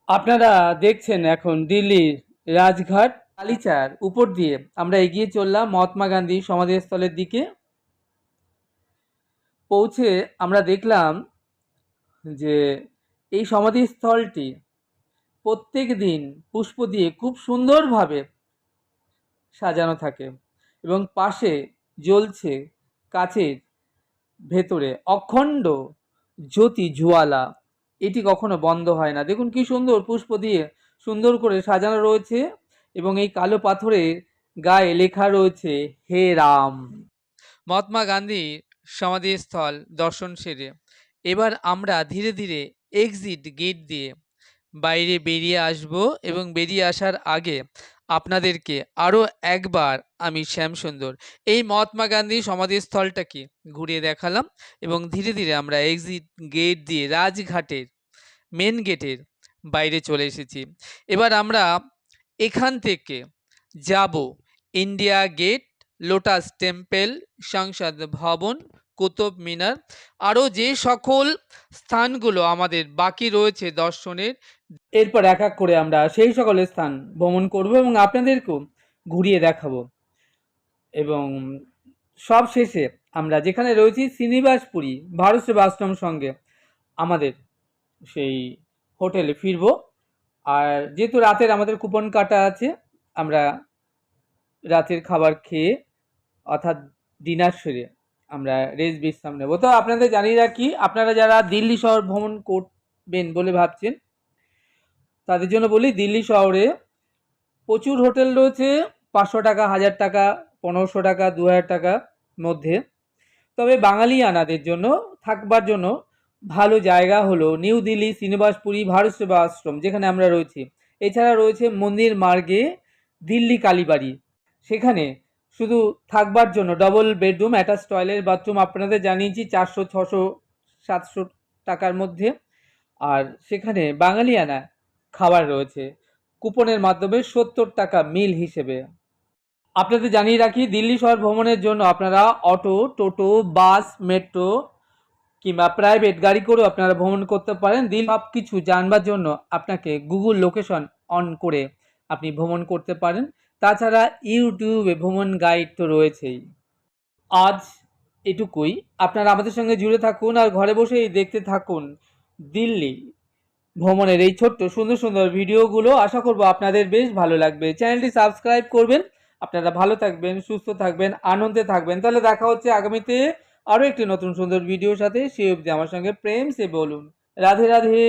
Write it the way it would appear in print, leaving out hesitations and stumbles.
আপনারা দেখছেন এখন দিল্লির রাজঘাট গালিচার উপর দিয়ে আমরা এগিয়ে চললাম মহাত্মা গান্ধী সমাধিস্থলের দিকে। পৌঁছে আমরা দেখলাম যে এই সমাধিস্থলটি প্রত্যেক দিন পুষ্প দিয়ে খুব সুন্দরভাবে সাজানো থাকে এবং পাশে জ্বলছে কাচের ভেতরে অখণ্ড জ্যোতি জুয়ালা। এটি কখনো বন্ধ হয় না। দেখুন কি সুন্দর পুষ্প দিয়ে সুন্দর করে সাজানো রয়েছে এবং এই কালো পাথরের গায়ে লেখা রয়েছে হে রাম। মহাত্মা গান্ধী সমাধিস্থল দর্শন সেরে এবার আমরা ধীরে ধীরে এক্সিট গেট দিয়ে বাইরে বেরিয়ে আসব এবং বেরিয়ে আসার আগে আপনাদেরকে আরও একবার আমি শ্যামসুন্দর এই মহাত্মা গান্ধী সমাধিস্থলটাকে ঘুরিয়ে দেখালাম এবং ধীরে ধীরে আমরা এক্সিট গেট দিয়ে রাজঘাটের মেন গেটের বাইরে চলে এসেছি। এবার আমরা এখান থেকে যাব ইন্ডিয়া গেট, লোটাস টেম্পল, সংসদ ভবন, কুতুব মিনার, আরও যে সকল স্থানগুলো আমাদের বাকি রয়েছে দর্শনের। এরপর এক এক করে আমরা সেই সকল স্থান ভ্রমণ করব এবং আপনাদেরকেও ঘুরিয়ে দেখাবো। এবং সব শেষে আমরা যেখানে রয়েছি শ্রীনিবাসপুরী ভারত সেবাশ্রম সঙ্গে আমাদের সেই হোটেলে ফিরব। আর যেহেতু রাতের আমাদের কুপন কাটা আছে, আমরা রাতের খাবার খেয়ে অর্থাৎ ডিনার সেরে আমরা রেস্ট বিশ্রাম নেব। তো আপনাদের জানিয়ে রাখি, আপনারা যারা দিল্লি শহর ভ্রমণ করবেন বলে ভাবছেন তাদের জন্য বলি, দিল্লি শহরে প্রচুর হোটেল রয়েছে 500 টাকা, 1000 টাকা, 1500 টাকা, 2000 টাকা মধ্যে। তবে বাঙালিয়ানাদের জন্য থাকবার জন্য ভালো জায়গা হলো নিউ দিল্লি শ্রীনিবাসপুরী ভারত সেবা আশ্রম, যেখানে আমরা রয়েছি। এছাড়া রয়েছে মন্দির মার্গে দিল্লি কালীবাড়ি, সেখানে শুধু থাকবার জন্য double bedroom attach toilet bathroom আপনাদের জানিয়েছি 400, 600, 700 টাকার মধ্যে। আর সেখানে বাঙালিয়ানা খাবার রয়েছে কুপনের মাধ্যমে 70 টাকা মিল হিসেবে। আপনাদের জানিয়ে রাখি, দিল্লি শহর ভ্রমণের জন্য আপনারা অটো, টোটো, বাস, মেট্রো কিংবা প্রাইভেট গাড়ি করেও আপনারা ভ্রমণ করতে পারেন। দিল্লি সব কিছু জানবার জন্য আপনাকে গুগল লোকেশন অন করে আপনি ভ্রমণ করতে পারেন। তাছাড়া ইউটিউবে ভ্রমণ গাইড তো রয়েছেই। আজ এটুকুই। আপনারা আমাদের সঙ্গে জুড়ে থাকুন আর ঘরে বসেই দেখতে থাকুন দিল্লি ভ্রমণের এই ছোট্ট সুন্দর সুন্দর ভিডিওগুলো। আশা করব আপনাদের বেশ ভালো লাগবে। চ্যানেলটি সাবস্ক্রাইব করবেন। আপনারা ভালো থাকবেন, সুস্থ থাকবেন, আনন্দে থাকবেন। তাহলে দেখা হচ্ছে আগামীতে আরও একটি নতুন সুন্দর ভিডিওর সাথে। সেই অবধি আমার সঙ্গে প্রেম সে বলুন রাধে রাধে।